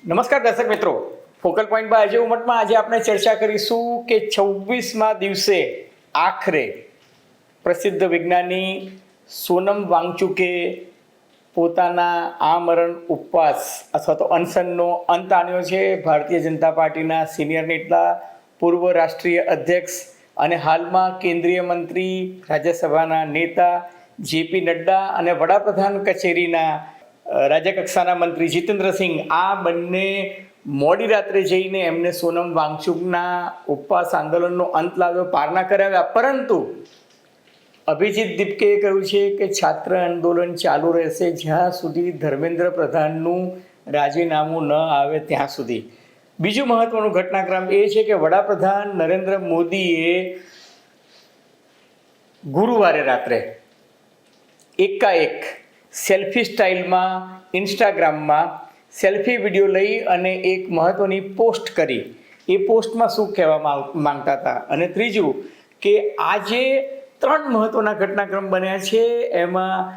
નમસ્કાર દર્શક મિત્રો, ફોકલ પોઈન્ટ બાય અજય ઉમટમાં આજે આપણે ચર્ચા કરીશું કે 26મા દિવસે આખરે પ્રસિદ્ધ વિજ્ઞાની સોનમ વાંગચુકે પોતાના આમરણ ઉપવાસ અથવા તો અનશનનો અંત આણ્યો છે. ભારતીય જનતા પાર્ટીના સિનિયર નેતા, પૂર્વ રાષ્ટ્રીય અધ્યક્ષ અને હાલમાં કેન્દ્રીય મંત્રી, રાજ્યસભાના નેતા જેપી નડ્ડા અને વડાપ્રધાન કચેરીના રાજ્યકક્ષાના મંત્રી જીતેન્દ્રસિંહ આ બંને મોડી રાત્રે જઈને એમને સોનમ વાંગચુકના ઉપવાસ આંદોલનનો અંત લાવ્યો, પારના કરાવ્યા. પરંતુ અભિજીત દીપકે કહ્યું છે કે છાત્ર આંદોલન ચાલુ રહેશે જ્યાં સુધી ધર્મેન્દ્ર પ્રધાનનું રાજીનામું ન આવે ત્યાં સુધી. બીજું મહત્વનું ઘટનાક્રમ એ છે કે વડાપ્રધાન નરેન્દ્ર મોદીએ ગુરુવારે રાત્રે એકાએક સેલ્ફી સ્ટાઇલમાં ઇન્સ્ટાગ્રામમાં સેલ્ફી વિડીયો લઈ અને એક મહત્ત્વની પોસ્ટ કરી. એ પોસ્ટમાં શું કહેવા માંગતા હતા? અને ત્રીજું કે આજે 3 મહત્ત્વના ઘટનાક્રમ બન્યા છે. એમાં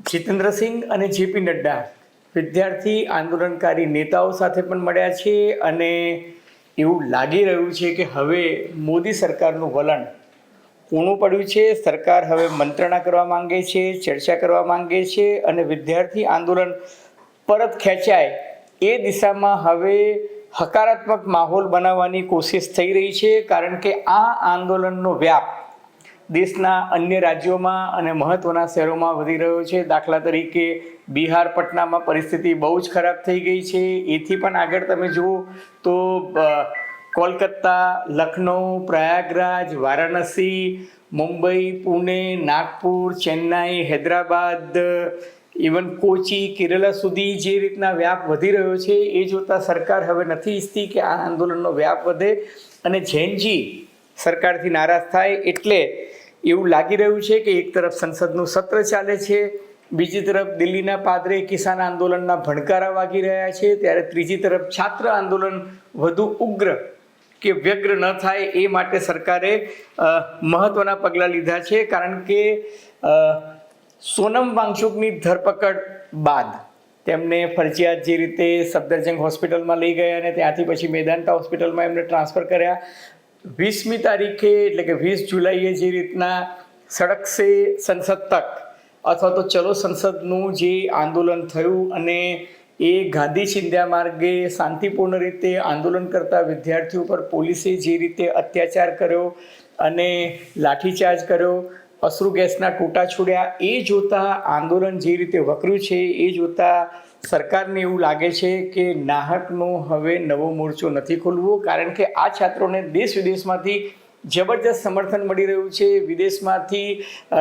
જીતેન્દ્રસિંહ અને જેપી નડ્ડા વિદ્યાર્થી આંદોલનકારી નેતાઓ સાથે પણ મળ્યા છે અને એવું લાગી રહ્યું છે કે હવે મોદી સરકારનું વલણ ઊણું પડ્યું છે. સરકાર હવે મંત્રણા કરવા માંગે છે, ચર્ચા કરવા માંગે છે અને વિદ્યાર્થી આંદોલન પરત ખેંચાય એ દિશામાં હવે હકારાત્મક માહોલ બનાવવાની કોશિશ થઈ રહી છે. કારણ કે આ આંદોલનનો વ્યાપ દેશના અન્ય રાજ્યોમાં અને મહત્ત્વના શહેરોમાં વધી રહ્યો છે. દાખલા તરીકે બિહાર, પટનામાં પરિસ્થિતિ બહુ જ ખરાબ થઈ ગઈ છે. એથી પણ આગળ તમે જુઓ તો કોલકાતા, લખનઉ, પ્રયાગરાજ, વારાણસી, મુંબઈ, પુણે, નાગપુર, ચેન્નાઈ, હૈદરાબાદ, ઇવન કોચી, કેરલા સુધી જે રીતના વ્યાપ વધી રહ્યો છે એ જોતાં સરકાર હવે નથી ઈચ્છતી કે આ આંદોલનનો વ્યાપ વધે અને જૈનજી સરકારથી નારાજ થાય. એટલે એવું લાગી રહ્યું છે કે એક તરફ સંસદનું સત્ર ચાલે છે, બીજી તરફ દિલ્હીના પાદરે કિસાન આંદોલનના ભણકારા વાગી રહ્યા છે, ત્યારે ત્રીજી તરફ છાત્ર આંદોલન વધુ ઉગ્ર કે વ્યગ્ર ન થાય એ માટે સરકારે મહત્ત્વના પગલાં લીધા છે. કારણ કે સોનમ વાંગચુકની ધરપકડ બાદ તેમને ફરજિયાત જે રીતે સફદરજંગ હોસ્પિટલમાં લઈ ગયા અને ત્યાંથી પછી મેદાંતા હોસ્પિટલમાં એમને ટ્રાન્સફર કર્યા. 20મી તારીખે એટલે કે 20 જુલાઈએ જે રીતના સડક સે સંસદ તક અથવા તો ચલો સંસદનું જે આંદોલન થયું અને એ ગાંધી ચિંધ્યા માર્ગે શાંતિપૂર્ણ રીતે આંદોલન કરતા વિદ્યાર્થીઓ પર પોલીસે જે રીતે અત્યાચાર કર્યો અને લાઠીચાર્જ કર્યો, અશ્રુ ગેસના ટોટા છોડ્યા, એ જોતાં આંદોલન જે રીતે વકર્યું છે એ જોતાં સરકારને એવું લાગે છે કે નાહકનો હવે નવો મોરચો નથી ખોલવો. કારણ કે આ છાત્રોને દેશ વિદેશમાંથી જબરજસ્ત સમર્થન મળી રહ્યું છે. વિદેશમાંથી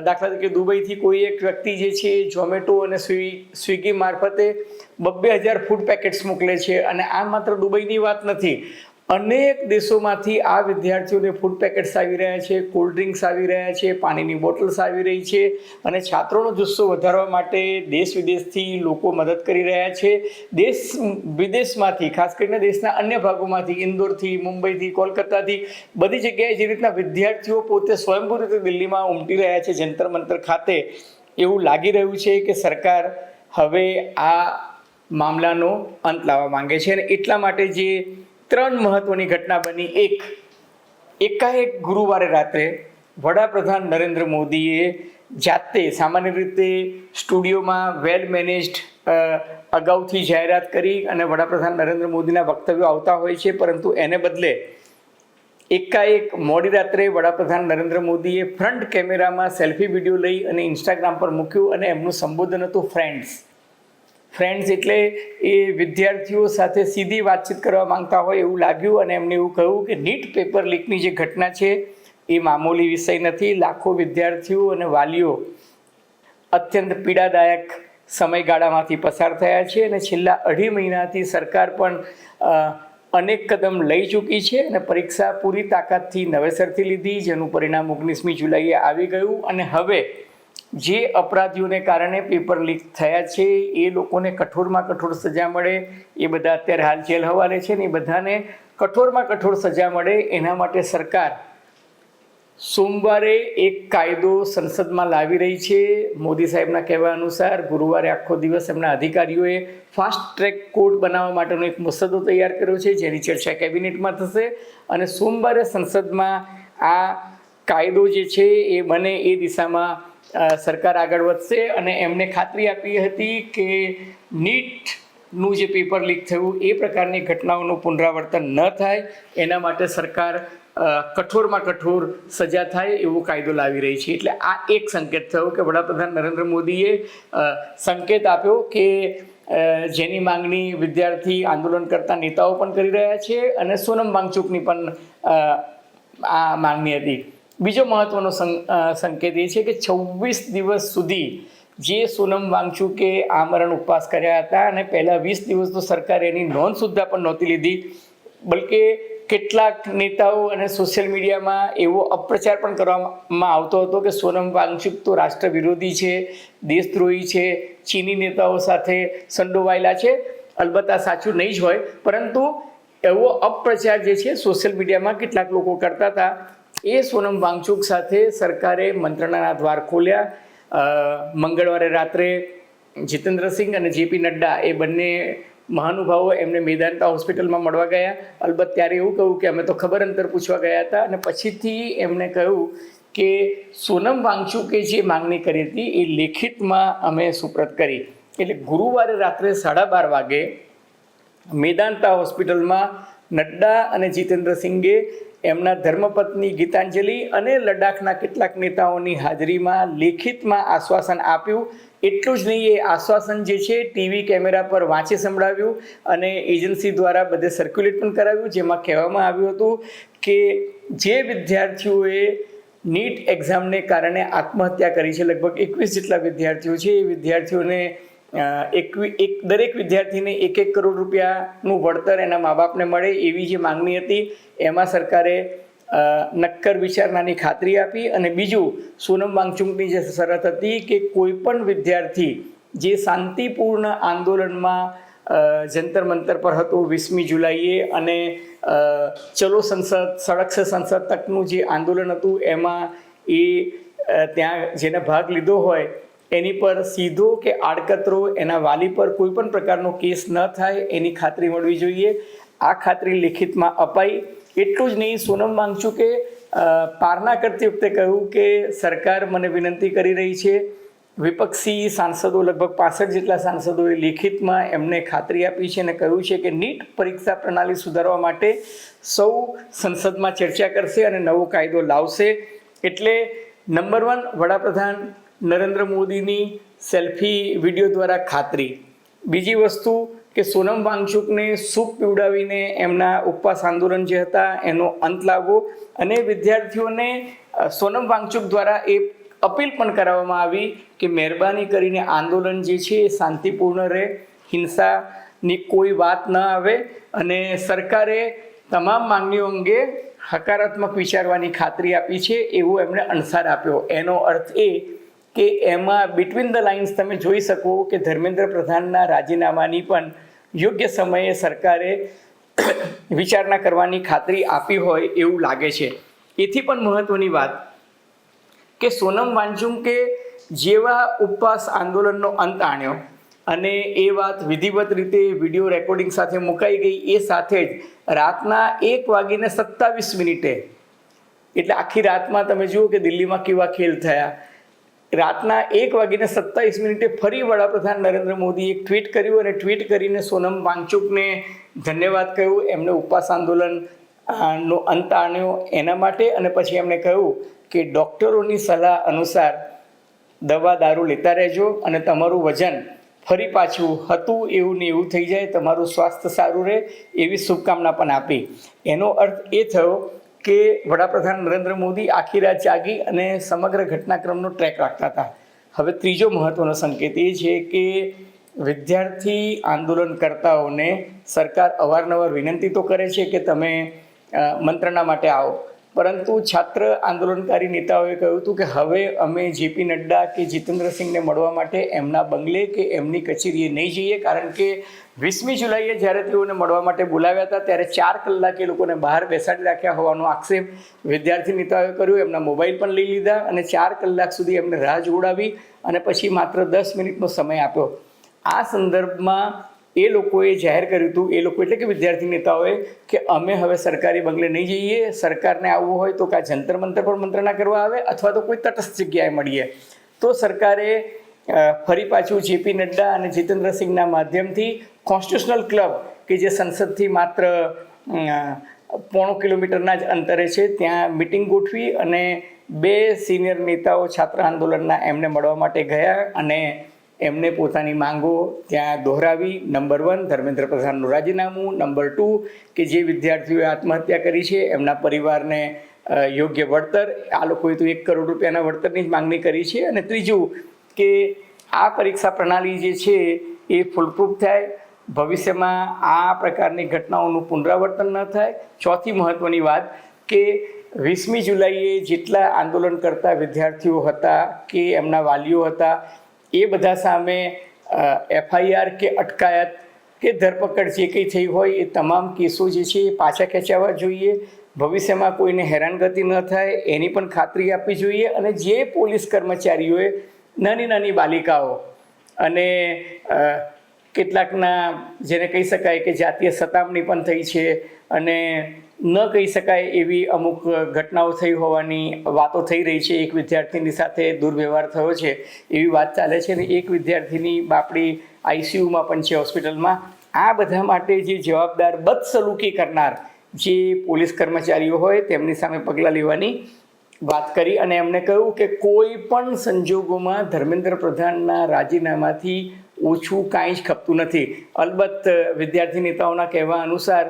દાખલા તરીકે દુબઈથી કોઈ એક વ્યક્તિ જે છે ઝોમેટો અને સ્વિગી મારફતે 2,000 ફૂડ પેકેટ્સ મોકલે છે. અને આ માત્ર દુબઈની વાત નથી, અનેક દેશોમાંથી આ વિદ્યાર્થીઓને ફૂડ પેકેટ્સ આવી રહ્યા છે, કોલ્ડ ડ્રિંક્સ આવી રહ્યા છે, પાણીની બોટલ્સ આવી રહી છે અને છાત્રોનો જુસ્સો વધારવા માટે દેશ વિદેશથી લોકો મદદ કરી રહ્યા છે. દેશ વિદેશમાંથી, ખાસ કરીને દેશના અન્ય ભાગોમાંથી, ઇન્દોરથી, મુંબઈથી, કોલકાતાથી, બધી જગ્યાએ જે રીતના વિદ્યાર્થીઓ પોતે સ્વયંભૂ રીતે દિલ્હીમાં ઉમટી રહ્યા છે જંતર મંતર ખાતે, એવું લાગી રહ્યું છે કે સરકાર હવે આ મામલાનો અંત લાવવા માંગે છે. અને એટલા માટે જે 3 મહત્વની ઘટના બની. એકાએક ગુરુવારે રાત્રે વડાપ્રધાન નરેન્દ્ર મોદીએ જાતે સામાન્ય રીતે સ્ટુડિયોમાં વેલ મેનેજ્ડ અગાઉથી જાહેરાત કરી અને વડાપ્રધાન નરેન્દ્ર મોદીના વક્તવ્યો આવતા હોય છે, પરંતુ એને બદલે એકાએક મોડી રાત્રે વડાપ્રધાન નરેન્દ્ર મોદીએ ફ્રન્ટ કેમેરામાં સેલ્ફી વિડીયો લઈ અને ઇન્સ્ટાગ્રામ પર મૂક્યું અને એમનું સંબોધન હતું ફ્રેન્ડ્સ એટલે એ વિદ્યાર્થીઓ સાથે સીધી વાતચીત કરવા માંગતા હોય એવું લાગ્યું. અને એમને એવું કહ્યું કે નીટ પેપર લીકની જે ઘટના છે એ મામૂલી વિષય નથી. લાખો વિદ્યાર્થીઓ અને વાલીઓ અત્યંત પીડાદાયક સમયગાળામાંથી પસાર થયા છે અને છેલ્લા 2.5 મહિનાથી સરકાર પણ અનેક કદમ લઈ ચૂકી છે અને પરીક્ષા પૂરી તાકાતથી નવેસરથી લીધી, જેનું પરિણામ 19મી જુલાઈએ આવી ગયું. અને હવે જે અપરાધીઓને કારણે પેપર લીક થયા છે એ લોકોને કઠોરમાં કઠોર સજા મળે, એ બધા અત્યારે હાલ જેલ હવાલે છે ને એ બધાને કઠોરમાં કઠોર સજા મળે એના માટે સરકાર સોમવારે એક કાયદો સંસદમાં લાવી રહી છે. મોદી સાહેબના કહેવા અનુસાર ગુરુવારે આખો દિવસ એમના અધિકારીઓએ ફાસ્ટ ટ્રેક કોર્ટ બનાવવા માટેનો એક મુસદ્દો તૈયાર કર્યો છે, જેની ચર્ચા કેબિનેટમાં થશે અને સોમવારે સંસદમાં આ કાયદો જે છે એ બને એ દિશામાં સરકાર આગળ વધશે. અને એમને ખાતરી આપી હતી કે નીટનું જે પેપર લીક થયું એ પ્રકારની ઘટનાઓનું પુનરાવર્તન ન થાય એના માટે સરકાર કઠોરમાં કઠોર સજા થાય એવો કાયદો લાવી રહી છે. એટલે આ એક સંકેત થયો કે વડાપ્રધાન નરેન્દ્ર મોદીએ સંકેત આપ્યો કે જેની માંગણી વિદ્યાર્થી આંદોલન કરતા નેતાઓ પણ કરી રહ્યા છે અને સોનમ વાંગચુકની પણ આ માંગણી હતી. બીજો મહત્વનો સંકેત એ છે કે 26 દિવસ સુધી જે સોનમ વાંગચુકે આમરણ ઉપવાસ કર્યા હતા અને પહેલા 20 દિવસ તો સરકારે એની નોંધ સુદ્ધા પણ નહોતી લીધી, બલકે કેટલાક નેતાઓ અને સોશિયલ મીડિયામાં એવો અપપ્રચાર પણ કરવામાં આવતો હતો કે સોનમ વાંગચુક તો રાષ્ટ્ર વિરોધી છે, દેશદ્રોહી છે, ચીની નેતાઓ સાથે સંડોવાયેલા છે. અલબત્ત આ સાચું નહીં જ હોય, પરંતુ એવો અપપ્રચાર જે છે સોશિયલ મીડિયામાં કેટલાક લોકો કરતા હતા. એ સોનમ વાંગચુક સાથે સરકારે મંત્રણાના દ્વાર ખોલ્યા. મંગળવારે રાત્રે જીતેન્દ્રસિંહ અને જેપી નડ્ડા એ બંને મહાનુભાવો એમને મેદાંતા હોસ્પિટલમાં મળવા ગયા. અલબત્ત ત્યારે એવું કહ્યું કે અમે તો ખબર અંતર પૂછવા ગયા હતા અને પછીથી એમણે કહ્યું કે સોનમ વાંગચુકે જે માંગણી કરી હતી એ લેખિતમાં અમે સુપ્રત કરી. એટલે ગુરુવારે રાત્રે 12:30 વાગે મેદાંતા હોસ્પિટલમાં નડ્ડા અને જીતેન્દ્રસિંહે એમના ધર્મપત્ની ગીતાંજલિ અને લદ્દાખના કેટલાક નેતાઓની હાજરીમાં લેખિતમાં આશ્વાસન આપ્યું. એટલું જ નહીં, એ આશ્વાસન જે છે ટીવી કેમેરા પર વાંચી સંભળાવ્યું અને એજન્સી દ્વારા બધે સર્ક્યુલેટ પણ કરાવ્યું, જેમાં કહેવામાં આવ્યું હતું કે જે વિદ્યાર્થીઓએ નીટ એક્ઝામને કારણે આત્મહત્યા કરી છે, લગભગ 21 જેટલા વિદ્યાર્થીઓ છે, એ વિદ્યાર્થીઓને દરેક વિદ્યાર્થીને 1-1 કરોડ રૂપિયાનું વળતર એના મા બાપને મળે એવી જે માંગણી હતી એમાં સરકારે નક્કર વિચારણાની ખાતરી આપી. અને બીજું, સોનમ વાંગચુકની જે શરત હતી કે કોઈ પણ વિદ્યાર્થી જે શાંતિપૂર્ણ આંદોલનમાં જંતર મંતર પર હતો 20મી જુલાઈએ અને ચલો સંસદ સડક સે સંસદ તકનું જે આંદોલન હતું એમાં એ ત્યાં જેને ભાગ લીધો હોય એની પર સીધો કે આડકતરો એના વાલી પર કોઈ પણ પ્રકારનો કેસ ન થાય એની ખાતરી મળવી જોઈએ. આ ખાતરી લેખિતમાં અપાઈ. એટલું જ નહીં, સોનમ વાંગચુકે પારણા કરતી વખતે કહ્યું કે સરકાર મને વિનંતી કરી રહી છે. વિપક્ષી સાંસદો લગભગ 65 જેટલા સાંસદોએ લેખિતમાં એમને ખાતરી આપી છે અને કહ્યું છે કે નીટ પરીક્ષા પ્રણાલી સુધારવા માટે સૌ સંસદમાં ચર્ચા કરશે અને નવો કાયદો લાવશે. એટલે નંબર 1 વડાપ્રધાન નરેન્દ્ર મોદીની સેલ્ફી વિડીયો દ્વારા ખાતરી. બીજી વસ્તુ કે સોનમ વાંગચુકને સૂપ પીવડાવીને એમના ઉપવાસ આંદોલન જે હતા એનો અંત લાવવો અને વિદ્યાર્થીઓને સોનમ વાંગચુક દ્વારા એ અપીલ પણ કરવામાં આવી કે મહેરબાની કરીને આંદોલન જે છે એ શાંતિપૂર્ણ રહે, હિંસાની કોઈ વાત ન આવે અને સરકારે તમામ માંગણીઓ અંગે હકારાત્મક વિચારવાની ખાતરી આપી છે એવો એમણે અણસાર આપ્યો. એનો અર્થ એ કે એમાં બિટવીન ધ લાઇન્સ તમે જોઈ શકો કે ધર્મેન્દ્ર પ્રધાનના રાજીનામાની પણ યોગ્ય સમયે સરકારે વિચારણા કરવાની ખાતરી આપી હોય એવું લાગે છે. એથી પણ મહત્વની વાત કે સોનમ વાંગચુકે જેવા ઉપવાસ આંદોલનનો અંત આણ્યો અને એ વાત વિધિવત રીતે વિડીયો રેકોર્ડિંગ સાથે મુકાઈ ગઈ, એ સાથે જ રાતના 1:27 એટલે આખી રાતમાં તમે જુઓ કે દિલ્હીમાં કેવા ખેલ થયા. રાતના 1:27 ફરી વડાપ્રધાન નરેન્દ્ર મોદીએ એક ટ્વીટ કર્યું અને ટ્વીટ કરીને સોનમ વાંગચુકને ધન્યવાદ કહ્યું એમને ઉપવાસ આંદોલનનો અંત આણ્યો એના માટે. અને પછી એમણે કહ્યું કે ડૉક્ટરોની સલાહ અનુસાર દવા દારૂ લેતા રહેજો અને તમારું વજન ફરી પાછું હતું એવું ને એવું થઈ જાય, તમારું સ્વાસ્થ્ય સારું રહે એવી શુભકામના પણ આપી. એનો અર્થ એ થયો કે વડાપ્રધાન નરેન્દ્ર મોદી આખી રાત જાગી અને સમગ્ર ઘટનાક્રમનો ટ્રેક રાખતા હતા. હવે ત્રીજો મહત્વનો સંકેત એ છે કે વિદ્યાર્થી આંદોલનકર્તાઓને સરકાર અવારનવાર વિનંતી તો કરે છે કે તમે મંત્રણા માટે આવો, પરંતુ છાત્ર આંદોલનકારી નેતાઓએ કહ્યું હતું કે હવે અમે જેપી નડ્ડા કે જીતેન્દ્રસિંહને મળવા માટે એમના બંગલે કે એમની કચેરીએ નહીં જઈએ, કારણ કે 20મી જુલાઈએ જ્યારે તેઓને મળવા માટે બોલાવ્યા હતા ત્યારે 4 કલાક એ લોકોને બહાર બેસાડી રાખ્યા હોવાનો આક્ષેપ વિદ્યાર્થી નેતાઓએ કર્યો. એમના મોબાઈલ પણ લઈ લીધા અને 4 કલાક સુધી એમને રાહ જોડાવી અને પછી માત્ર 10 મિનિટનો સમય આપ્યો. આ સંદર્ભમાં એ લોકોએ જાહેર કર્યું હતું, એ લોકો એટલે કે વિદ્યાર્થી નેતાઓએ, કે અમે હવે સરકારી બંગલે નહીં જઈએ. સરકારને આવવું હોય તો કાં જંતર મંતર પર મંત્રણા કરવા આવે અથવા તો કોઈ તટસ્થ જગ્યાએ મળીએ. તો સરકારે ફરી પાછું જેપી નડ્ડા અને જીતેન્દ્રસિંહના માધ્યમથી કોન્સ્ટિટ્યુશનલ ક્લબ કે જે સંસદથી માત્ર 0.5 કિલોમીટરના જ અંતરે છે ત્યાં મિટિંગ ગોઠવી અને 2 સિનિયર નેતાઓ છાત્ર આંદોલનના એમને મળવા માટે ગયા અને એમને પોતાની માંગો ત્યાં દોહરાવી. નંબર 1 ધર્મેન્દ્ર પ્રધાનનું રાજીનામું, નંબર 2 કે જે વિદ્યાર્થીઓએ આત્મહત્યા કરી છે એમના પરિવારને યોગ્ય વળતર, આ લોકોએ તો 1 કરોડ રૂપિયાના વળતરની જ માંગણી કરી છે, અને ત્રીજું કે આ પરીક્ષા પ્રણાલી જે છે એ ફૂલપ્રૂફ થાય, ભવિષ્યમાં આ પ્રકારની ઘટનાઓનું પુનરાવર્તન ન થાય. ચોથી મહત્ત્વની વાત કે 20મી જુલાઈએ જેટલા આંદોલન કરતા વિદ્યાર્થીઓ હતા કે એમના વાલીઓ હતા એ બધા સામે FIR કે અટકાયત કે ધરપકડ જે કંઈ થઈ હોય એ તમામ કેસો જે છે એ પાછા ખેંચાવવા જોઈએ. ભવિષ્યમાં કોઈને હેરાનગતિ ન થાય એની પણ ખાતરી આપવી જોઈએ. અને જે પોલીસ કર્મચારીઓએ નાની નાની બાલિકાઓ અને કેટલાકના જેને કહી શકાય કે જાતીય સતામણી પણ થઈ છે અને ન કહી શકાય એવી અમુક ઘટનાઓ થઈ હોવાની વાતો થઈ રહી છે. એક વિદ્યાર્થીની સાથે દુર્વ્યવહાર થયો છે એવી વાત ચાલે છે અને એક વિદ્યાર્થીની બાપડી ICUમાં પણ છે હોસ્પિટલમાં. આ બધા માટે જે જવાબદાર બદસલુકી કરનાર જે પોલીસ કર્મચારીઓ હોય તેમની સામે પગલાં લેવાની વાત કરી અને એમણે કહ્યું કે કોઈ પણ સંજોગોમાં ધર્મેન્દ્ર પ્રધાનના રાજીનામાથી ઓછું કાંઈ જ ખપતું નથી. અલબત્ત વિદ્યાર્થી નેતાઓના કહેવા અનુસાર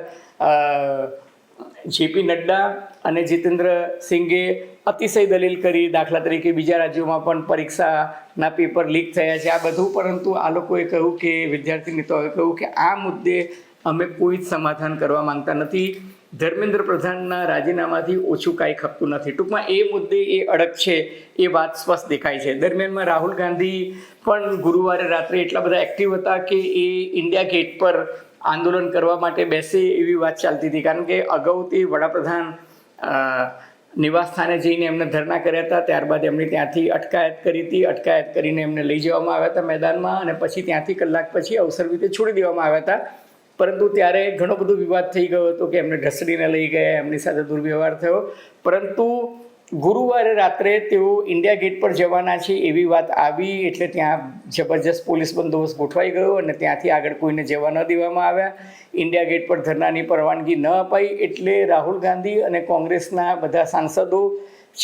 જેપી નડ્ડા અને જીતેન્દ્ર સિંઘે અતિશય દલીલ કરી, દાખલા તરીકે બીજા રાજ્યોમાં પણ પરીક્ષાના પેપર લીક થયા છે આ બધું, પરંતુ આ લોકોએ કહ્યું કે વિદ્યાર્થી નેતાઓએ કહ્યું કે આ મુદ્દે અમે કોઈ જ સમાધાન કરવા માંગતા નથી. ધર્મેન્દ્ર પ્રધાનના રાજીનામાથી ઓછું કાંઈ ખપતું નથી. ટૂંકમાં એ મુદ્દે એ અડગ છે એ વાત સ્પષ્ટ દેખાય છે. દરમિયાનમાં રાહુલ ગાંધી પણ ગુરુવારે રાત્રે એટલા બધા એક્ટિવ હતા કે એ ઇન્ડિયા ગેટ પર આંદોલન કરવા માટે બેસે એવી વાત ચાલતી હતી, કારણ કે અગાઉ તે વડાપ્રધાન નિવાસ સ્થાને જઈને એમને ધરણા કર્યા હતા, ત્યારબાદ એમણે ત્યાંથી અટકાયત કરી હતી. અટકાયત કરીને એમને લઈ જવામાં આવ્યા હતા મેદાનમાં અને પછી ત્યાંથી કલાક પછી અવસર રીતે છોડી દેવામાં આવ્યા હતા. પરંતુ ત્યારે ઘણો બધો વિવાદ થઈ ગયો હતો કે એમને ઢસડીને લઈ ગયા, એમની સાથે દુર્વ્યવહાર થયો. પરંતુ ગુરુવારે રાત્રે તેઓ ઇન્ડિયા ગેટ પર જવાના છે એવી વાત આવી એટલે ત્યાં જબરજસ્ત પોલીસ બંદોબસ્ત ગોઠવાઈ ગયો અને ત્યાંથી આગળ કોઈને જવા ન દેવામાં આવ્યા. ઇન્ડિયા ગેટ પર ધરનાની પરવાનગી ન અપાઈ એટલે રાહુલ ગાંધી અને કોંગ્રેસના બધા સાંસદો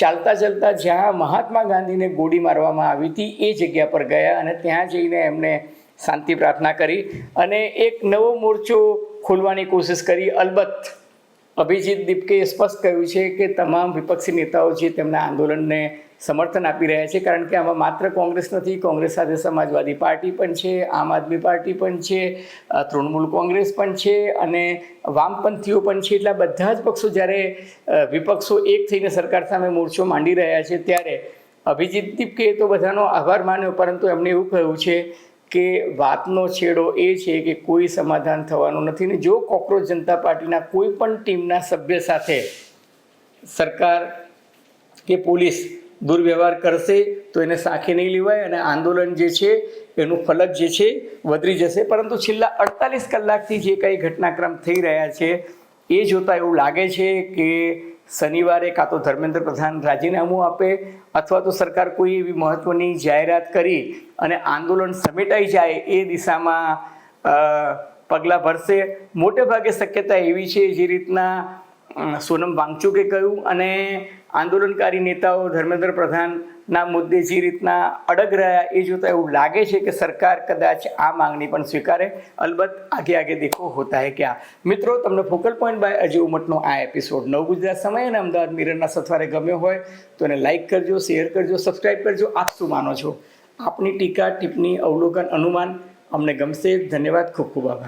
ચાલતા ચાલતા જ્યાં મહાત્મા ગાંધીને ગોળી મારવામાં આવી હતી એ જગ્યા પર ગયા અને ત્યાં જઈને એમને શાંતિ પ્રાર્થના કરી અને એક નવો મોરચો ખોલવાની કોશિશ કરી. અલબત્ત અભિજીત દીપકે સ્પષ્ટ કહ્યું છે કે તમામ વિપક્ષી નેતાઓ જે તેમના આંદોલનને સમર્થન આપી રહ્યા છે, કારણ કે આમાં માત્ર કોંગ્રેસ નથી, કોંગ્રેસ સાથે સમાજવાદી પાર્ટી પણ છે, આમ આદમી પાર્ટી પણ છે, તૃણમૂલ કોંગ્રેસ પણ છે અને વામપંથીઓ પણ છે. એટલા બધા જ પક્ષો જ્યારે વિપક્ષો એક થઈને સરકાર સામે મોરચો માંડી રહ્યા છે ત્યારે અભિજીત દીપકે તો બધાનો આભાર માન્યો, પરંતુ એમણે એવું કહ્યું છે કે વાતનો છેડો એ છે કે કોઈ સમાધાન થવાનું નથી ને જો કોકરોચ જનતા પાર્ટીના કોઈ પણ ટીમના સભ્ય સાથે સરકાર કે પોલીસ દુર્વ્યવહાર કરશે તો એને સાખી નહીં લેવાય અને આંદોલન જે છે એનું ફલક જે છે વધરી જશે. પરંતુ છેલ્લા 48 કલાકથી જે કંઈ ઘટનાક્રમ થઈ રહ્યા છે એ જોતાં એવું લાગે છે કે શનિવારે કાં તો ધર્મેન્દ્ર પ્રધાન રાજીનામું આપે અથવા તો સરકાર કોઈ એવી મહત્ત્વની જાહેરાત કરી અને આંદોલન સમેટાઈ જાય એ દિશામાં પગલાં ભરશે. મોટે ભાગે શક્યતા એવી છે જે રીતના સોનમ વાંગચુકે કહ્યું અને આંદોલનકારી નેતાઓ ધર્મેન્દ્ર પ્રધાનના મુદ્દે જે રીતના અડગ રહ્યા એ જોતાં એવું લાગે છે કે સરકાર કદાચ આ માંગણી પણ સ્વીકારે. અલબત્ત આગે આગે દેખો હોતા હે ક્યાં. મિત્રો, તમને ફોકલ પોઈન્ટ બાય અજય ઉમટનો આ એપિસોડ નવ ગુજરાત સમય અને અમદાવાદ મિરરના સથવારે ગમ્યો હોય તો એને લાઇક કરજો, શેર કરજો, સબસ્ક્રાઈબ કરજો. આપ શું માનો છો? આપની ટીકા, ટિપ્પણી, અવલોકન, અનુમાન અમને ગમશે. ધન્યવાદ, ખૂબ ખૂબ આભાર.